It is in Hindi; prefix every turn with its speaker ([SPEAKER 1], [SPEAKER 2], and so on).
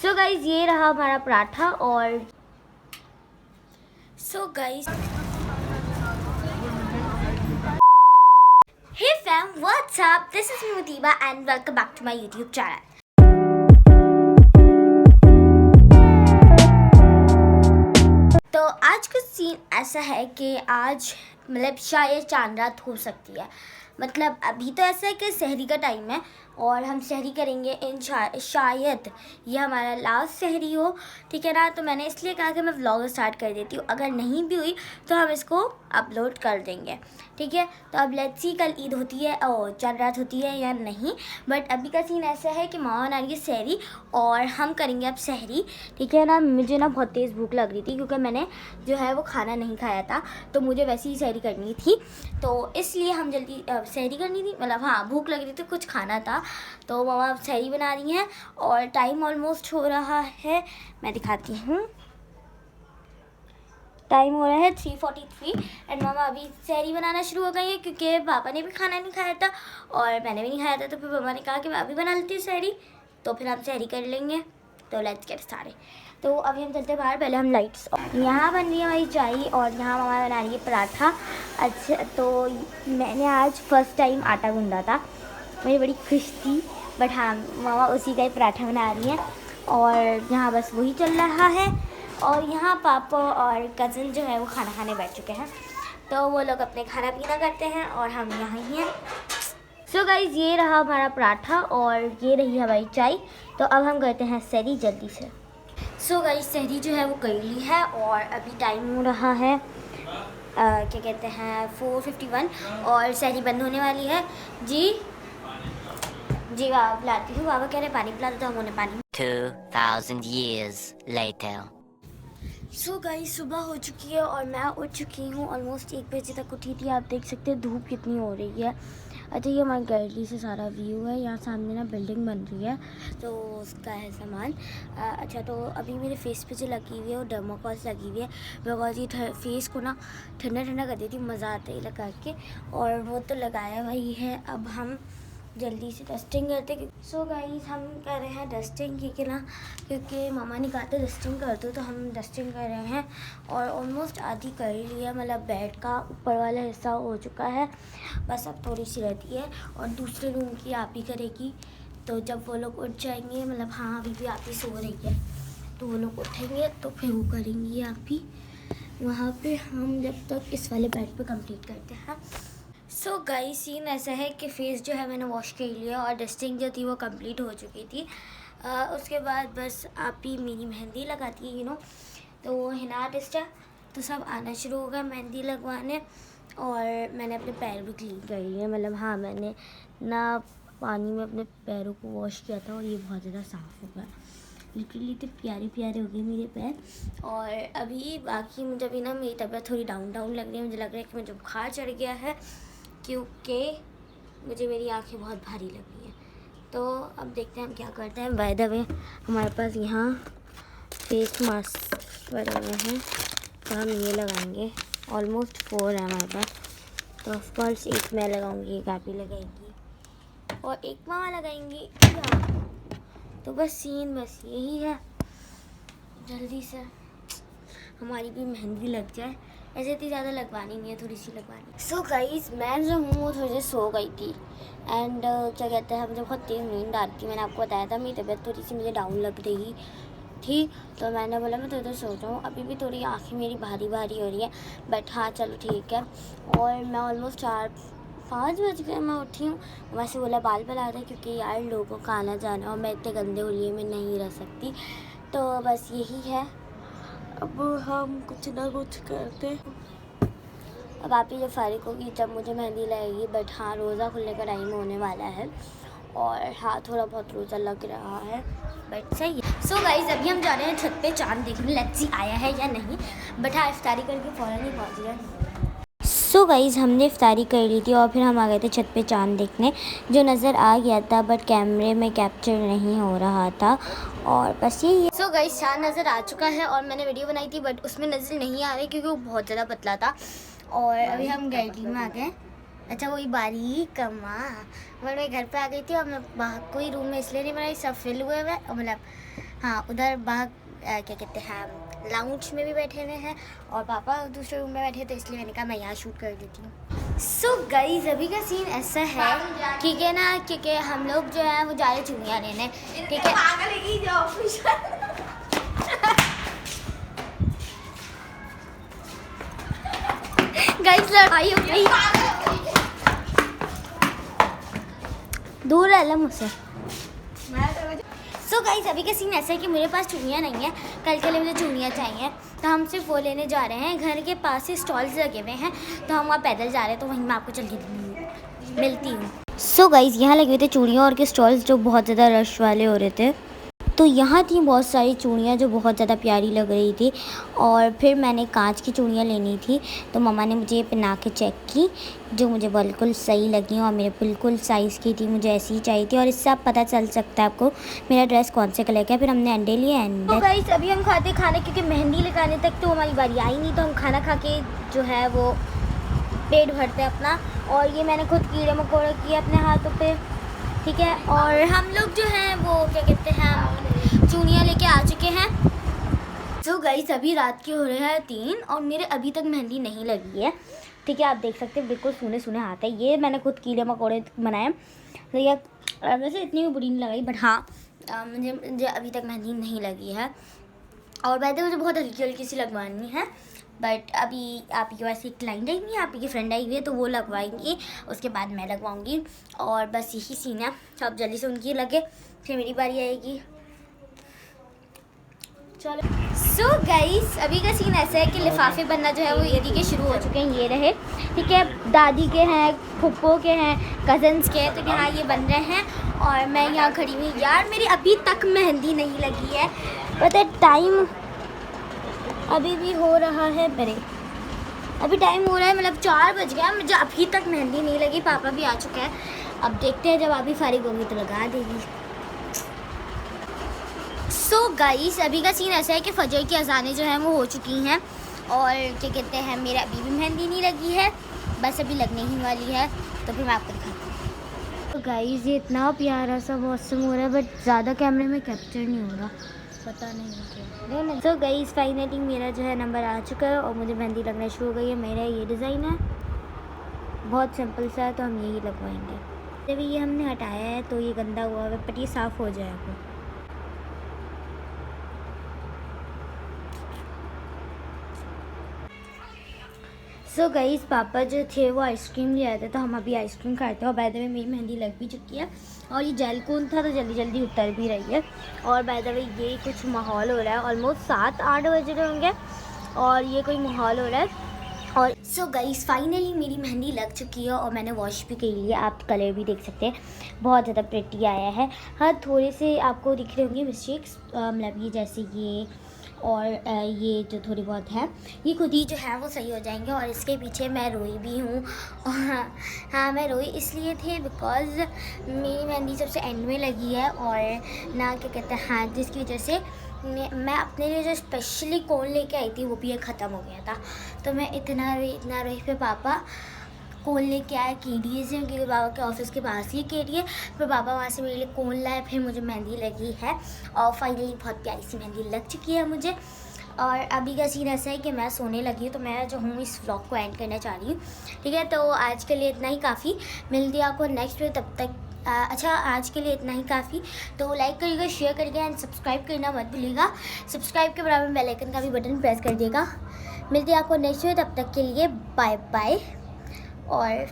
[SPEAKER 1] सो गाइज ये रहा हमारा पराठा और so guys hey fam what's up, this is Mutiba and welcome back to my YouTube channel. तो आज का सीन ऐसा है कि आज मतलब शायद चांद रात हो सकती है। मतलब अभी तो ऐसा है कि सहरी का टाइम है और हम सहरी करेंगे शायद ये हमारा लास्ट सहरी हो, ठीक है ना। तो मैंने इसलिए कहा कि मैं व्लॉग स्टार्ट कर देती हूँ, अगर नहीं भी हुई तो हम इसको अपलोड कर देंगे, ठीक है। तो अब लेट्स सी कल ईद होती है और चांद रात होती है या नहीं, बट अभी का सीन ऐसा है कि मामा बना रही है सहरी और हम करेंगे अब सहरी, ठीक है ना। मुझे ना बहुत तेज़ भूख लग रही थी क्योंकि मैंने जो है वो खाना नहीं खाया था, तो मुझे वैसे ही सहरी करनी थी, तो इसलिए हम जल्दी सहरी करनी थी। मतलब हाँ, भूख लग रही थी, कुछ खाना था, तो मामा अब सहरी बना रही हैं और टाइम ऑलमोस्ट हो रहा है। मैं दिखाती हूँ, टाइम हो रहा है 3:43 एंड मामा अभी सहरी बनाना शुरू हो गई है क्योंकि पापा ने भी खाना नहीं खाया था और मैंने भी नहीं खाया था। तो फिर मामा ने कहा कि मैं अभी बना लेती हूँ सहरी, तो फिर हम सहरी कर लेंगे। तो लेट्स गेट स्टार्टेड। तो अभी हम चलते बाहर, पहले हम लाइट्स। यहाँ बन रही है हमारी चाय और यहाँ मामा बना रही है पराठा। अच्छा, तो मैंने आज फर्स्ट टाइम आटा गूंदा था, मैं बड़ी खुश थी, बट हाँ मामा उसी का ही पराठा बना रही हैं और यहाँ बस वही चल रहा है। और यहाँ पापा और कज़न जो है वो खाना खाने बैठ चुके हैं, तो वो लोग अपने खाना पीना करते हैं और हम यहाँ ही हैं। सो गाइज ये रहा हमारा पराठा और ये रही हमारी चाय। तो अब हम करते हैं सहरी जल्दी से। सो गाइज सहरी जो है वो कर ली है और अभी टाइम हो रहा है क्या कहते हैं 4:51 और सहरी बंद होने वाली है। जी जी बाबा पिलाती हूँ, बाबा कह रहे पानी पिला दो, तो हम उन्हें पानी।
[SPEAKER 2] 2000 years later.
[SPEAKER 1] सो गाइस सुबह हो चुकी है और मैं उठ चुकी हूँ, ऑलमोस्ट 1 बजे तक उठी थी। आप देख सकते हैं धूप कितनी हो रही है। अच्छा, ये हमारी गैलरी से सारा व्यू है, यहाँ सामने ना बिल्डिंग बन रही है तो उसका है सामान। अच्छा, तो अभी मेरे फेस पे जो लगी हुई है वो डर्माकोस लगी हुई है, बिकॉज ये फेस को ना ठंडा ठंडा कर देती है, मज़ा आता है लगा के, और वो तो लगाया वही है। अब हम जल्दी से डस्टिंग करते। सो गाइस हम कर रहे हैं डस्टिंग, क्योंकि मामा ने कहा था डस्टिंग कर दो, तो हम डस्टिंग कर रहे हैं और ऑलमोस्ट आधी कर लिया। मतलब बेड का ऊपर वाला हिस्सा हो चुका है, बस अब थोड़ी सी रहती है और दूसरे रूम की आप ही करेगी। तो जब वो लोग उठ जाएंगे, मतलब हाँ अभी भी आप ही सो रही है, तो वो लोग उठेंगे तो फिर वो करेंगी आप ही वहाँ पे। हम जब तक इस वाले बेड पे कंप्लीट करते हैं। सो गाइस सीन ऐसा है कि फेस जो है मैंने वॉश कर लिया और डस्टिंग जो थी वो कंप्लीट हो चुकी थी। उसके बाद बस आप ही मेरी मेहंदी लगाती है, तो वो हिना आर्टिस्ट है, तो सब आना शुरू हो गया मेहंदी लगवाने। और मैंने अपने पैर भी क्लीन कर लिए, मतलब हाँ मैंने ना पानी में अपने पैरों को वॉश किया था और ये बहुत ज़्यादा साफ़ हो गया, लिटरली तो प्यारे प्यारे हो गए मेरे पैर। और अभी बाकी मुझे भी ना मेरी तबीयत थोड़ी डाउन लग रही है, मुझे लग रहा है कि मुझे बुखार चढ़ गया है क्योंकि मुझे मेरी आंखें बहुत भारी लग रही हैं। तो अब देखते हैं हम क्या करते हैं। बाय द वे हमारे पास यहाँ फेस मास्क पड़े हुए हैं, तो हम ये लगाएंगे। ऑलमोस्ट 4 है हमारे पास, तो ऑफकोर्स एक मैं लगाऊंगी, एक आप ही लगाएंगी और एक मामा लगाएंगी। तो बस सीन बस यही है, जल्दी से हमारी भी मेहंदी लग जाए। ऐसे इतनी ज़्यादा लगवानी नहीं है, थोड़ी सी लगवानी। सो गाइस मैं जो हूँ वो थोड़ी देर सो गई थी एंड क्या कहते हैं मुझे बहुत तेज़ नींद आ रही थी। मैंने आपको बताया था मेरी तबीयत थोड़ी सी मुझे डाउन लग रही थी, तो मैंने बोला मैं थोड़ी देर सो जाऊँ। अभी भी थोड़ी आँखें मेरी भारी भारी हो रही है, बट हाँ चलो ठीक है। और मैं ऑलमोस्ट 4-5 बज गए मैं उठी हूँ। वैसे बोला बाल बना रहे क्योंकि यार लोगों का आना जाना और मैं इतने गंदे हुलिये में नहीं रह सकती, तो बस यही है। अब हम कुछ ना कुछ करते। अब आप ही जब फारिग होगी जब मुझे मेहंदी लगेगी, बट हाँ रोज़ा खुलने का टाइम होने वाला है और हाँ थोड़ा बहुत रोज़ा लग रहा है, बट सही है। सो गाइस अभी हम जा रहे हैं छत पे चांद देखने, लेट्स सी आया है या नहीं, बट हाँ इफ्तारी करके फ़ौरन ही पहुँच गए। सो गाइस हमने इफ्तारी कर ली थी और फिर हम आ गए थे छत पे चांद देखने, जो नज़र आ गया था बट कैमरे में कैप्चर नहीं हो रहा था, और बस यही है। सो गाइस चांद नज़र आ चुका है और मैंने वीडियो बनाई थी बट उसमें नज़र नहीं आ रही क्योंकि वो बहुत ज़्यादा पतला था। और अभी हम गैलरी में आ गए। अच्छा वही बारीक कमा मैं घर पे आ गई थी और मैं बाहर कोई रूम में इसलिए नहीं बनाई, सब फिल हुए हुए, मतलब हाँ उधर बाहर क्या कहते हैं लाउंज में भी बैठे हुए हैं और पापा दूसरे रूम में बैठे, तो इसलिए मैंने कहा मैं यहाँ शूट कर देती हूँ। सो गाइस अभी का सीन ऐसा है, ठीक है ना, क्योंकि हम लोग जो है वो जा रहे चूड़ियाँ लेने, ठीक है। गाइस लड़ाई हो गई, दूर रह लो मुझसे। सो गाइस अभी का सीन ऐसा है कि मेरे पास चूड़ियाँ नहीं है, कल के लिए मुझे चूड़ियाँ चाहिए, तो हम सिर्फ वो लेने जा रहे हैं। घर के पास ही स्टॉल्स लगे हुए हैं, तो हम वहाँ पैदल जा रहे हैं, तो वहीं मैं आपको चल के मिलती हूँ। सो गाइस यहाँ लगे हुए थे चूड़ियाँ और के स्टॉल्स जो बहुत ज़्यादा रश वाले हो रहे थे, तो यहाँ थी बहुत सारी चूड़ियाँ जो बहुत ज़्यादा प्यारी लग रही थी। और फिर मैंने कांच की चूड़ियाँ लेनी थी, तो मम्मा ने मुझे पहना के चेक की, जो मुझे बिल्कुल सही लगी और मेरे बिल्कुल साइज़ की थी, मुझे ऐसी ही चाहिए थी। और इससे आप पता चल सकता है आपको मेरा ड्रेस कौन से कलर का है। फिर हमने अंडे लिए एंड तो गाइस अभी हम खाते खाने, क्योंकि मेहंदी लगाने तक तो हमारी बारी आई नहीं, तो हम खाना खा के जो है वो पेट भरते हैं अपना। और ये मैंने खुद कीड़े मकोड़े किए अपने हाथों पे, ठीक है। और हम लोग जो हैं वो क्या कहते हैं चूड़ियाँ लेके आ चुके हैं। सो गाइस अभी रात के हो रहे हैं 3 और मेरे अभी तक मेहंदी नहीं लगी है, ठीक है। आप देख सकते हैं बिल्कुल सूने सूने हाथ है। ये मैंने खुद कीड़े मकोड़े बनाए, तो ये वैसे इतनी भी बुरी नहीं लगाई, बट हाँ मुझे अभी तक मेहंदी नहीं लगी है। और वैसे मुझे बहुत हल्की हल्की सी लगवानी है, बट अभी आप के पास एक क्लाइंट आई हुई है, आप की फ्रेंड आई हुई है, तो वो लगवाएंगी, उसके बाद मैं लगवाऊंगी। और बस यही सीन है, अब जल्दी से उनकी लगे फिर मेरी बारी आएगी। चलो सो गाइस अभी का सीन ऐसा है कि लिफाफे बनना जो है वो यदि के शुरू हो चुके हैं, ये रहे, ठीक है। दादी के हैं, फुप्पो के हैं, कज़न्स के हैं, तो यहाँ ये बन रहे हैं और मैं यहाँ खड़ी हुई। यार मेरी अभी तक मेहंदी नहीं लगी है, पता है टाइम अभी भी हो रहा है, अभी टाइम हो रहा है, मतलब 4 बज गया, मुझे अभी तक मेहंदी नहीं लगी। पापा भी आ चुके हैं, अब देखते हैं जब अभी फारिग होगी तो लगा देगी। सो गाइस अभी का सीन ऐसा है कि फजर की अजानें जो हैं वो हो चुकी हैं और क्या कहते हैं मेरा अभी भी मेहंदी नहीं लगी है, बस अभी लगने ही वाली है, तो फिर मैं आपको दिखाती हूँ। तो गाइस ये इतना प्यारा सा मौसम हो रहा है, बट ज़्यादा कैमरे में कैप्चर नहीं हो रहा, पता नहीं क्यों। तो गाइस फाइनली मेरा जो है नंबर आ चुका है और मुझे मेहंदी लगना शुरू हो गई है। मेरा ये डिज़ाइन है, बहुत सिंपल सा है, तो हम यही लगवाएंगे। जब ये हमने हटाया है तो ये गंदा हुआ है, बट ये साफ़ हो जाएगा। सो गाइस पापा जो थे वो आइसक्रीम ले आए थे, तो हम अभी आइसक्रीम खाते हैं। और बाय द वे मेरी मेहंदी लग भी चुकी है और ये जेल कून था तो जल्दी जल्दी उतर भी रही है। और बाय द वे ये कुछ माहौल हो रहा है, ऑलमोस्ट 7-8 बज रहे होंगे और ये कोई माहौल हो रहा है। और सो गाइस फाइनली मेरी मेहंदी लग चुकी है और मैंने वॉश भी कर लिया। आप कलर भी देख सकते हैं, बहुत ज़्यादा प्रिटी आया है। हाँ थोड़े से आपको दिख रहे होंगे मिस्टेक्स, मतलब ये जैसे ये और ये जो थोड़ी बहुत है, ये खुद ही जो है वो सही हो जाएंगे। और इसके पीछे मैं रोई भी हूँ, और हाँ मैं रोई इसलिए थी बिकॉज़ मेरी मेहंदी सबसे एंड में लगी है और ना क्या कहते हैं हाँ, जिसकी वजह से मैं अपने लिए जो स्पेशली कोन लेके आई थी वो भी ये ख़त्म हो गया था। तो मैं इतना रोई फिर पापा कोन लेके आए केडिए से, क्योंकि बाबा के ऑफिस के पास ही केडिए, फिर पापा वहाँ से मेरे लिए कोन लाए, फिर मुझे मेहंदी लगी है और फाइनली बहुत प्यारी सी मेहंदी लग चुकी है मुझे। और अभी का सीन ऐसा है कि मैं सोने लगी हूँ, तो मैं जो हूँ इस व्लॉग को एंड करना चाह रही हूँ, ठीक है। तो आज के लिए इतना ही काफ़ी, मिलती है आपको नेक्स्ट वीडियो, तब तक अच्छा आज के लिए इतना ही काफ़ी। तो लाइक करिएगा, शेयर करिएगा एंड सब्सक्राइब करना मत भूलिएगा। सब्सक्राइब के बराबर बेल आइकन का भी बटन प्रेस कर दिएगा। मिलती है आपको नेक्स्ट वीडियो, तब तक के लिए बाय बाय। और